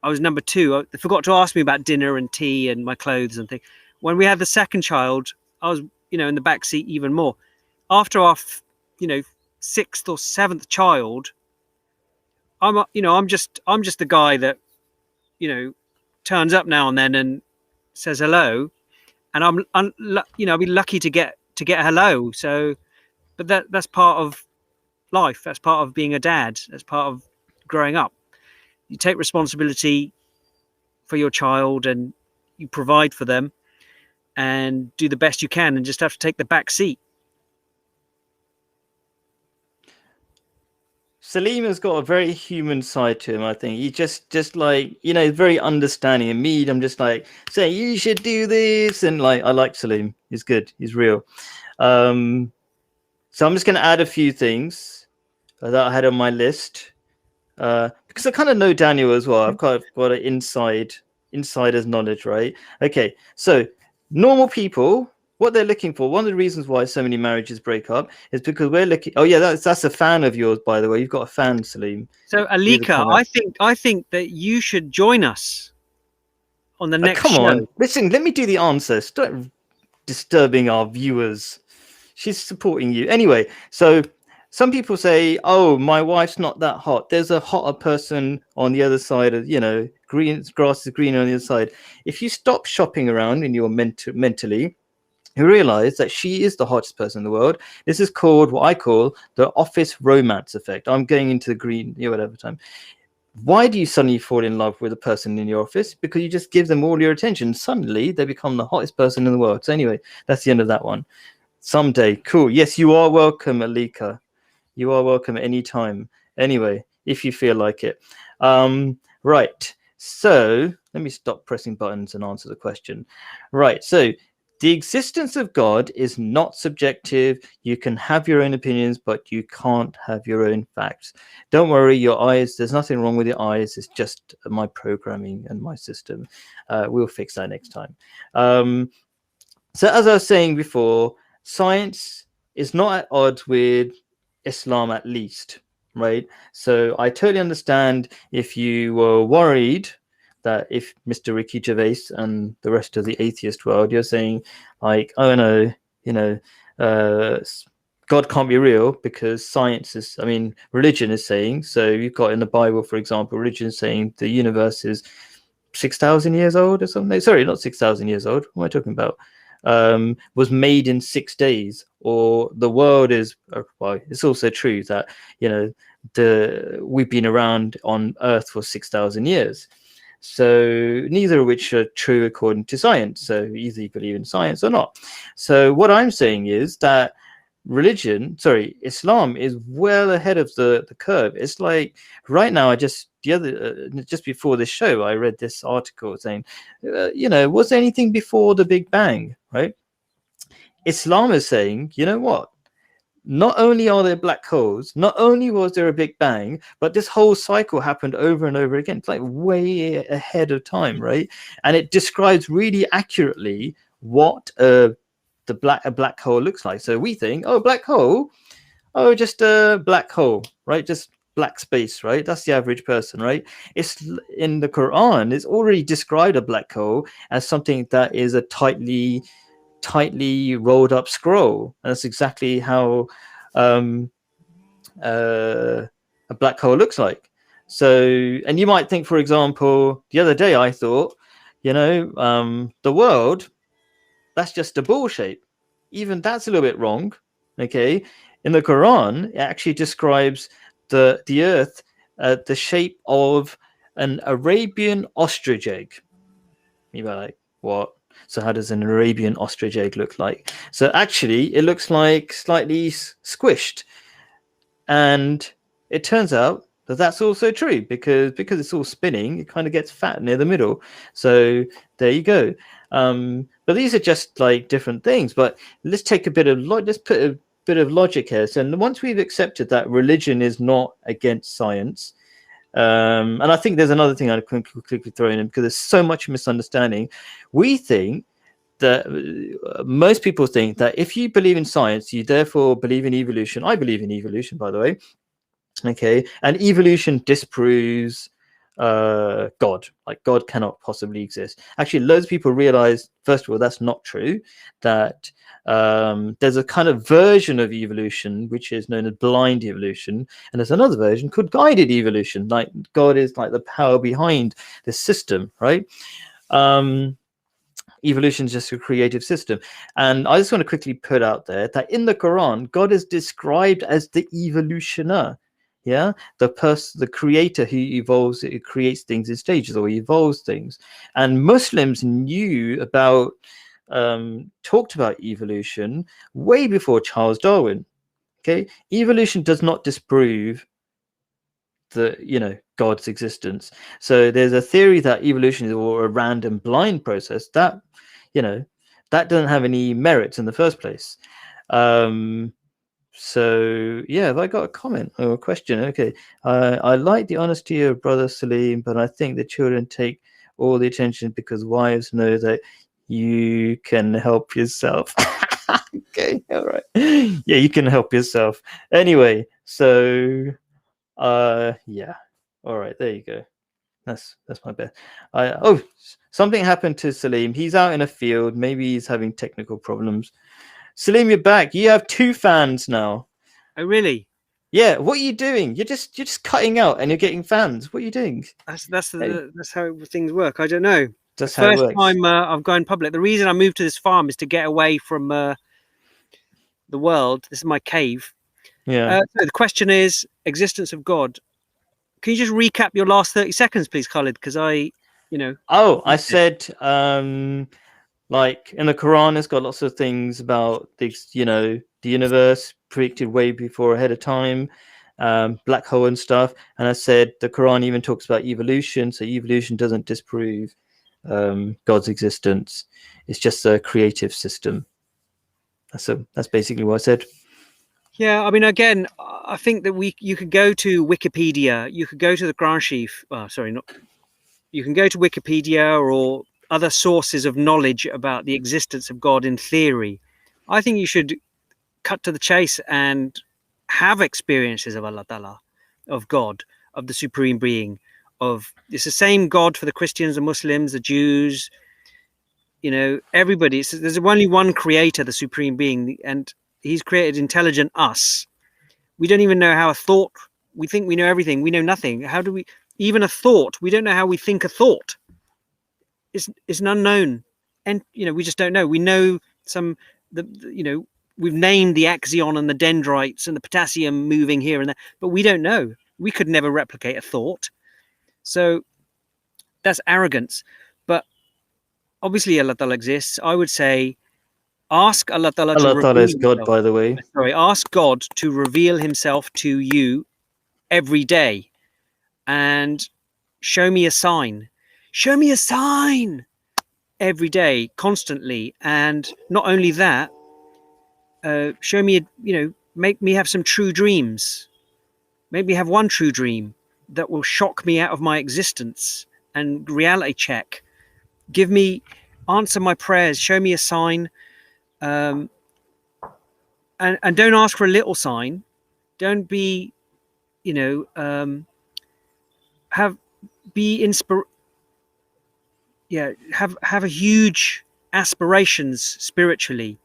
I was number 2. They forgot to ask me about dinner and tea and my clothes and things. When we had the second child, I was, in the back seat even more. After our, 6th or 7th child, I'm just the guy that, turns up now and then and says hello, and I'll be lucky to get hello. So, but that's part of life. That's part of being a dad. That's part of growing up. You take responsibility for your child and you provide for them and do the best you can, and just have to take the back seat. Salim has got a very human side to him, I think. He just like, very understanding. And me, I'm just like saying, you should do this. And like, I like Salim. He's good. He's real. So I'm just going to add a few things that I had on my list. Because I kind of know Daniel as well. I've kind of got an insider's knowledge, right? Okay. So normal people, what they're looking for, one of the reasons why so many marriages break up is because we're looking. Oh yeah, that's a fan of yours, by the way. You've got a fan, Salim. So Alika, I think that you should join us on the next show. Come on, listen. Let me do the answer. Stop disturbing our viewers. She's supporting you anyway. So some people say, "Oh, my wife's not that hot." There's a hotter person on the other side of, green grass is greener on the other side. If you stop shopping around and you're mentally, you realize that she is the hottest person in the world. This is called what I call the office romance effect. I'm going into the green, whatever time. Why do you suddenly fall in love with a person in your office? Because you just give them all your attention. Suddenly they become the hottest person in the world. So anyway, that's the end of that one. Someday. Cool. Yes, you are welcome, Alika. You are welcome anytime. Anyway, if you feel like it. Right. So let me stop pressing buttons and answer the question. Right. So The existence of God is not subjective. You can have your own opinions, but you can't have your own facts. Don't worry, your eyes, there's nothing wrong with your eyes. It's just my programming and my system. We'll fix that next time. So, as I was saying before, science is not at odds with Islam, at least, right? So, I totally understand if you were worried that if Mr. Ricky Gervais and the rest of the atheist world, you're saying, like, oh no, you know, God can't be real because science is, I mean, religion is saying. So, you've got in the Bible, for example, religion is saying the universe is 6,000 years old or something. Sorry, not 6,000 years old. What am I talking about? Was made in 6 days, or the world is. Well, it's also true that we've been around on Earth for 6,000 years. So neither of which are true according to science. So either you believe in science or not. So what I'm saying is that Islam is well ahead of the curve. It's like right now, just before this show, I read this article saying, was there anything before the Big Bang, right? Islam is saying, you know what? Not only are there black holes, not only was there a Big Bang, but this whole cycle happened over and over again. It's like way ahead of time, right? And it describes really accurately what a black hole looks like. So we think, oh, black hole, oh, just a black hole, right? Just black space, right? That's the average person, right? It's in the Quran, it's already described a black hole as something that is a tightly rolled up scroll. And that's exactly how a black hole looks like. So, and you might think, for example, the other day I thought, the world, that's just a ball shape. Even that's a little bit wrong. Okay, in the Quran, it actually describes the earth the shape of an Arabian ostrich egg. You're like, what? So how does an Arabian ostrich egg look like? So actually, it looks like slightly squished. And it turns out that that's also true because it's all spinning, it kind of gets fat near the middle. So there you go. But these are just like different things. But let's take let's put a bit of logic here. So once we've accepted that religion is not against science, and I think there's another thing I'd quickly throw in because there's so much misunderstanding. We think that most people think that if you believe in science, you therefore believe in evolution. I believe in evolution, by the way. Okay, and evolution disproves God. Like God cannot possibly exist. Actually, loads of people realize, first of all, that's not true. That there's a kind of version of evolution which is known as blind evolution, and there's another version called guided evolution. Like God is like the power behind this system, right? Evolution is just a creative system. And I just want to quickly put out there that in the Quran, God is described as the evolutioner. Yeah, the creator who creates things in stages or evolves things. And Muslims knew about, talked about evolution way before Charles Darwin. Okay, evolution does not disprove God's existence. So there's a theory that evolution is all a random blind process that that doesn't have any merits in the first place. So yeah, have I got a comment or a question? Okay, I like the honesty of Brother Salim, but I think the children take all the attention because wives know that you can help yourself. Okay, all right. Yeah, you can help yourself. Anyway, so yeah, all right, there you go. That's my best. Something happened to Salim. He's out in a field. Maybe he's having technical problems. Salim, you're back. You have 2 fans now. Oh, really? Yeah. What are you doing? You're just cutting out and you're getting fans. What are you doing? That's how things work. I don't know. That's the how it first works. time I've gone public. The reason I moved to this farm is to get away from the world. This is my cave. Yeah. So the question is existence of God. Can you just recap your last 30 seconds, please, Khalid? Because I said, like in the Quran, it's got lots of things about this, the universe predicted way before ahead of time, black hole and stuff. And I said the Quran even talks about evolution, so evolution doesn't disprove God's existence. It's just a creative system. That's basically what I said. Yeah, I mean, again, I think that you could go to Wikipedia, you could go to the Grand Chief. Sorry, not. You can go to Wikipedia or other sources of knowledge about the existence of God in theory. I think you should cut to the chase and have experiences of Allah Ta'ala, of God, of the Supreme Being, of it's the same God for the Christians, the Muslims, the Jews, everybody. There's only one creator, the Supreme Being, and he's created intelligent us. We don't even know how a thought, we think we know everything. We know nothing. How do we, even a thought, we don't know how we think a thought. It's an unknown. And, we just don't know. We know we've named the axion and the dendrites and the potassium moving here and there, but we don't know. We could never replicate a thought. So that's arrogance. But obviously Allah Ta'ala exists. I would say, ask Allah Ta'ala Allah Ta'ala is God, by the way. Sorry, ask God to reveal himself to you every day and show me a sign. Show me a sign every day, constantly. And not only that, show me, make me have some true dreams. Make me have one true dream that will shock me out of my existence and reality check. Answer my prayers, show me a sign. And don't ask for a little sign. Don't be, have a huge aspirations spiritually.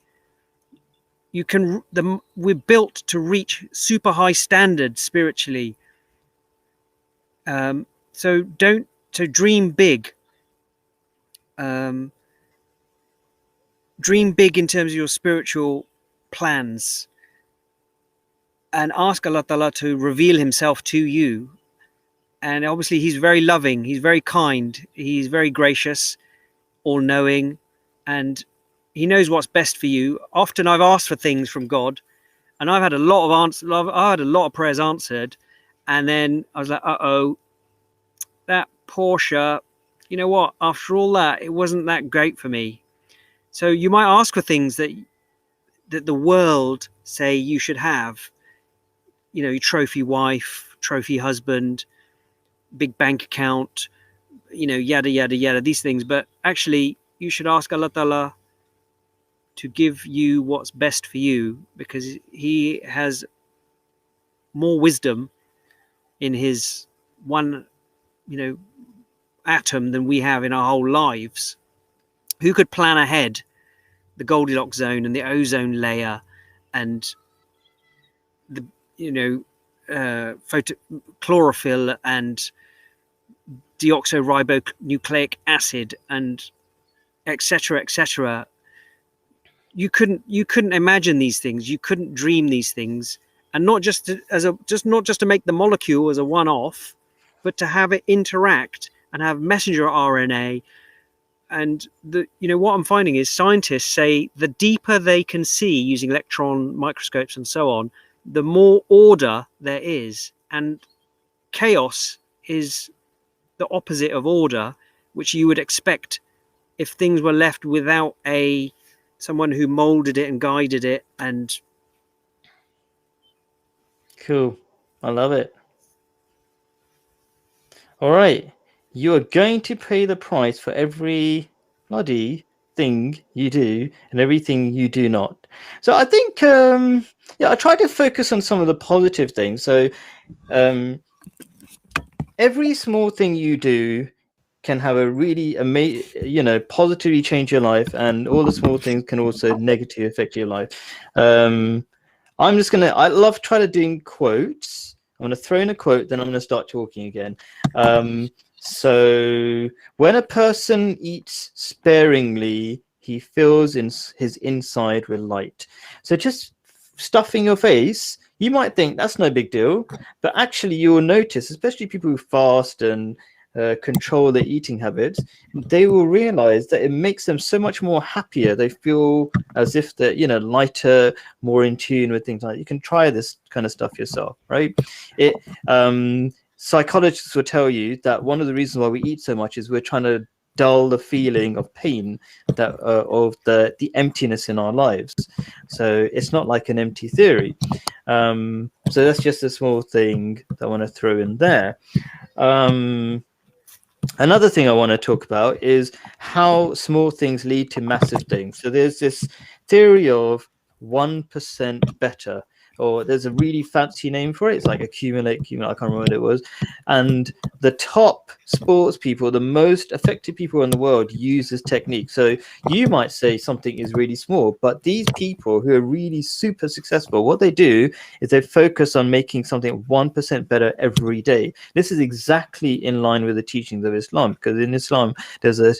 We're built to reach super high standards spiritually. So dream big. Dream big in terms of your spiritual plans, and ask Allah Ta'ala to reveal himself to you. And obviously he's very loving, he's very kind, he's very gracious, all-knowing, and he knows what's best for you. Often I've asked for things from God, and I've had a lot of prayers answered, and then I was like, that Porsche, you know what, after all that, it wasn't that great for me. So you might ask for things that the world say you should have, trophy wife, trophy husband, big bank account, yada, yada, yada, these things. But actually, you should ask Allah Ta'ala to give you what's best for you, because he has more wisdom in his one, atom than we have in our whole lives. Who could plan ahead the Goldilocks zone and the ozone layer and the, chlorophyll and deoxyribonucleic acid and etc. You couldn't imagine these things. You couldn't dream these things, and not just to make the molecule as a one-off, but to have it interact and have messenger RNA. And what I'm finding is scientists say the deeper they can see using electron microscopes and so on, the more order there is. And chaos is the opposite of order, which you would expect if things were left without someone who molded it and guided it. And cool, I love it. All right, you are going to pay the price for every bloody thing you do and everything you do not. So I think I try to focus on some of the positive things. So every small thing you do can have a really positively change your life, and all the small things can also negatively affect your life. I love trying to do quotes. I'm going to throw in a quote, then I'm going to start talking again. So when a person eats sparingly, he fills in his inside with light. So just stuffing your face, you might think that's no big deal, but actually you will notice, especially people who fast and control their eating habits, they will realize that it makes them so much more happier. They feel as if they're lighter, more in tune with things. Like you can try this kind of stuff yourself, right? Psychologists will tell you that one of the reasons why we eat so much is we're trying to dull the feeling of pain, that of the emptiness in our lives. So it's not like an empty theory. So that's just a small thing that I want to throw in there. Another thing I want to talk about is how small things lead to massive things. So there's this theory of 1% better, or there's a really fancy name for it. It's like accumulate. I can't remember what it was. And the top sports people, the most effective people in the world, use this technique. So you might say something is really small, but these people who are really super successful, what they do is they focus on making something 1% better every day. This is exactly in line with the teachings of Islam, because in Islam there's a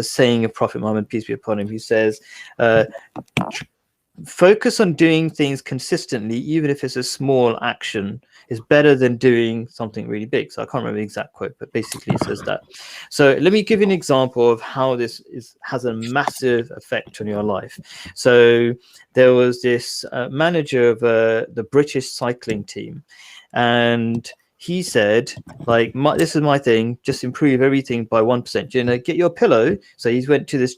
saying of Prophet Muhammad, peace be upon him, who says, focus on doing things consistently, even if it's a small action, is better than doing something really big. So I can't remember the exact quote, but basically it says that. So let me give you an example of how this has a massive effect on your life. So there was this manager of the British cycling team, and he said, like, this is my thing, just improve everything by 1%. You know, get your pillow. So he went to this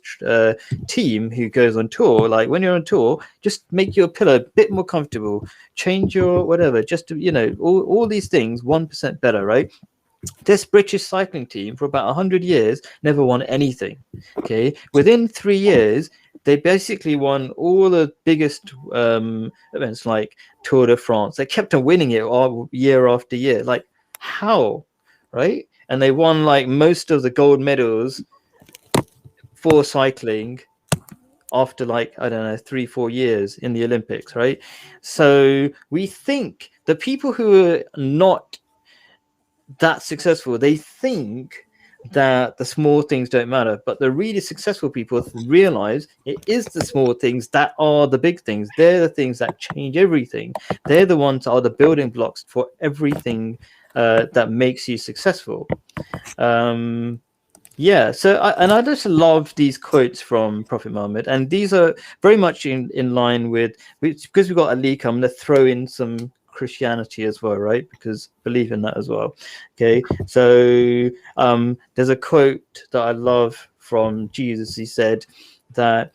team who goes on tour. Like, when you're on tour, just make your pillow a bit more comfortable, change your whatever, just to, you know, all these things 1% better, right? This British cycling team for about 100 years never won anything. Okay, within 3 years they basically won all the biggest events like Tour de France. They kept on winning it all year after year. Like, how? Right? And they won like most of the gold medals for cycling after, like, I don't know, 3-4 years in the Olympics, right? So we think the people who are not that successful, they think that the small things don't matter, but the really successful people realize it is the small things that are the big things. They're the things that change everything. They're the ones that are the building blocks for everything that makes you successful. Yeah, so I just love these quotes from Prophet Muhammad, and these are very much in line with, because we've got Alika, I'm going to throw in some Christianity as well, right? Because believe in that as well. Okay, so there's a quote that I love from Jesus. He said that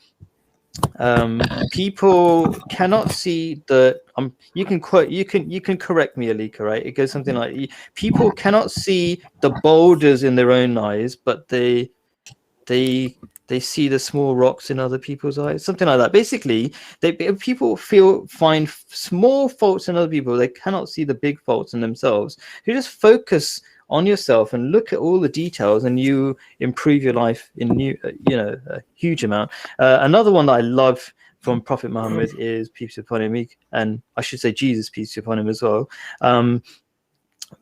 people cannot see the you can correct me, Alika, right? It goes something like, people cannot see the boulders in their own eyes, but they see the small rocks in other people's eyes, something like that. Basically, people find small faults in other people. They cannot see the big faults in themselves. You just focus on yourself and look at all the details, and you improve your life in a huge amount. Another one that I love from Prophet Muhammad is, peace be upon him, and I should say Jesus, peace be upon him as well.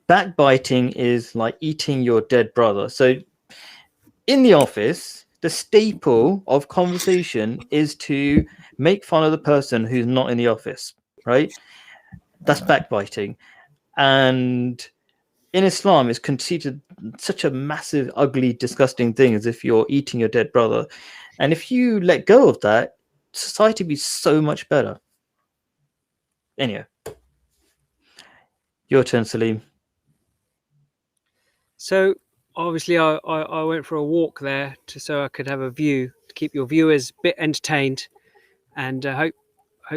Backbiting is like eating your dead brother. So in the office, the staple of conversation is to make fun of the person who's not in the office, right? That's backbiting. And in Islam, it's considered such a massive, ugly, disgusting thing, as if you're eating your dead brother. And if you let go of that, society would be so much better. Anyway, your turn, Salim. So obviously I went for a walk there so I could have a view, to keep your viewers a bit entertained, and hope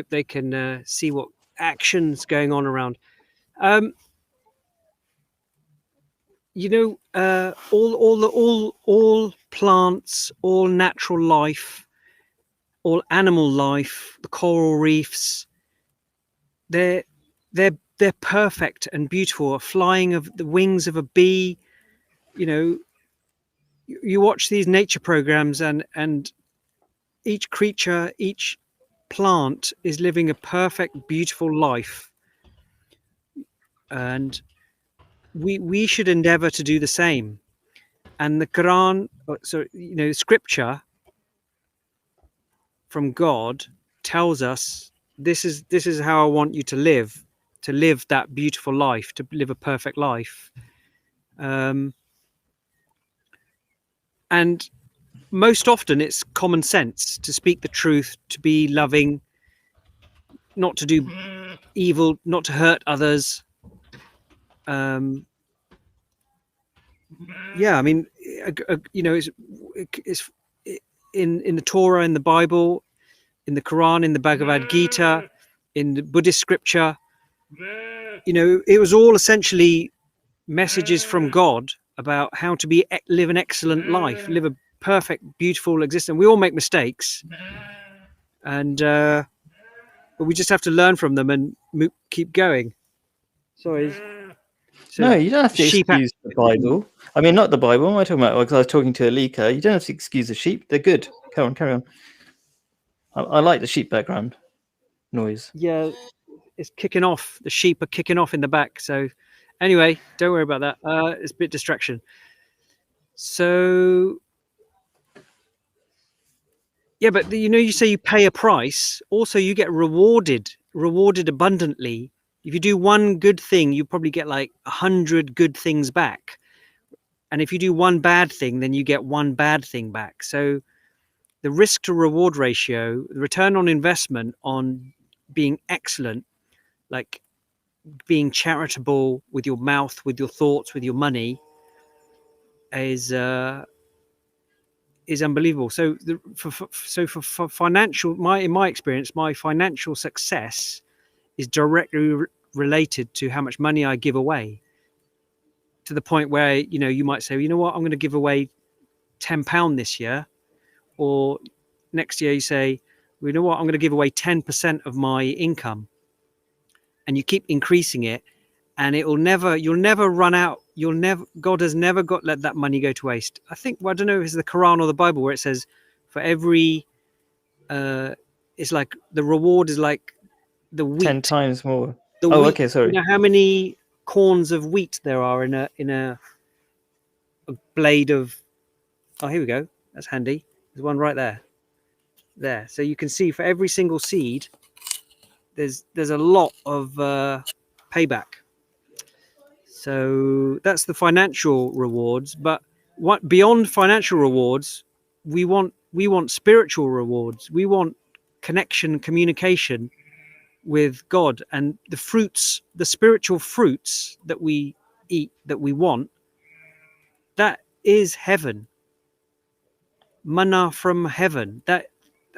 they can see what action's going on around. All plants, all natural life, all animal life, the coral reefs, they're perfect and beautiful. A flying of the wings of a bee, you watch these nature programs, and each creature, each plant is living a perfect, beautiful life, and we should endeavor to do the same. And the Quran, scripture from God tells us, this is how I want you to live that beautiful life, to live a perfect life. And most often it's common sense to speak the truth, to be loving, not to do evil, not to hurt others. Yeah, I mean, it's in the Torah, in the Bible, in the Quran, in the Bhagavad Gita, in the Buddhist scripture. It was all essentially messages from God about how to live an excellent life, live a perfect, beautiful existence. We all make mistakes, and but we just have to learn from them and keep going. Sorry. So No, you don't have to sheep. excuse the Bible. I mean, not the Bible. What am I talking about? Because I was talking to Alika. You don't have to excuse the sheep. They're good. Carry on. I like the sheep background noise. Yeah, it's kicking off. The sheep are kicking off in the back. So anyway, don't worry about that. It's a bit distraction. So yeah, but you say you pay a price. Also, you get rewarded abundantly. If you do one good thing, you probably get like 100 good things back. And if you do one bad thing, then you get one bad thing back. So the risk to reward ratio, the return on investment on being excellent, like being charitable with your mouth, with your thoughts, with your money, is unbelievable. So for financial, in my experience, my financial success is directly related to how much money I give away. To the point where you might say, you know what, I'm going to give away £10 this year, or next year you say, well, you know what, I'm going to give away 10% of my income, and you keep increasing it, and you'll never run out. God has never let that money go to waste. I think, I don't know if it's the Quran or the Bible where it says for every it's like the reward is like the wheat 10 times more. the Oh, wheat. okay, sorry. You know how many corns of wheat there are in a blade of, oh, here we go, that's handy, there's one right there. So you can see for every single seed there's a lot of payback. So that's the financial rewards. But what beyond financial rewards, we want spiritual rewards. We want connection, communication with God, and the fruits, the spiritual fruits that we eat, that we want, that is heaven. Manna from heaven.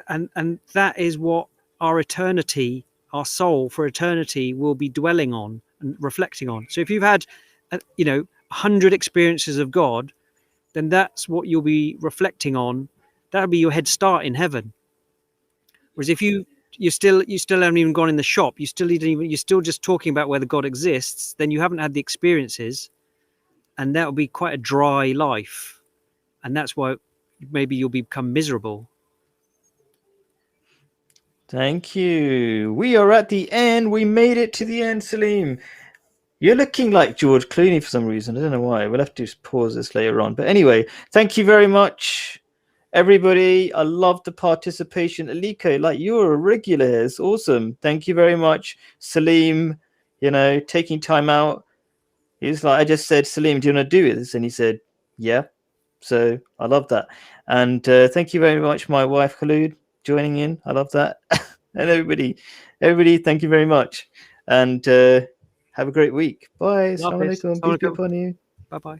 And that is what our eternity, our soul for eternity, will be dwelling on and reflecting on. So if you've had 100 experiences of God, then that's what you'll be reflecting on. That'll be your head start in heaven. Whereas if you still haven't even gone in the shop, you're still just talking about whether God exists, then you haven't had the experiences, and that will be quite a dry life, and that's why maybe you'll become miserable. Thank you. We are at the end. We made it to the end, Salim. You're looking like George Clooney for some reason. I don't know why. We'll have to just pause this later on. But anyway, thank you very much, everybody. I love the participation. Aliko, like, you're a regular. It's awesome. Thank you very much. Salim, taking time out. He was like, I just said, Salim, do you want to do this? And he said, yeah. So I love that. And thank you very much, my wife, Khalid, joining in. I love that. And everybody, thank you very much. And have a great week. Bye. Assalamu alaikum. Peace be upon you. Bye-bye.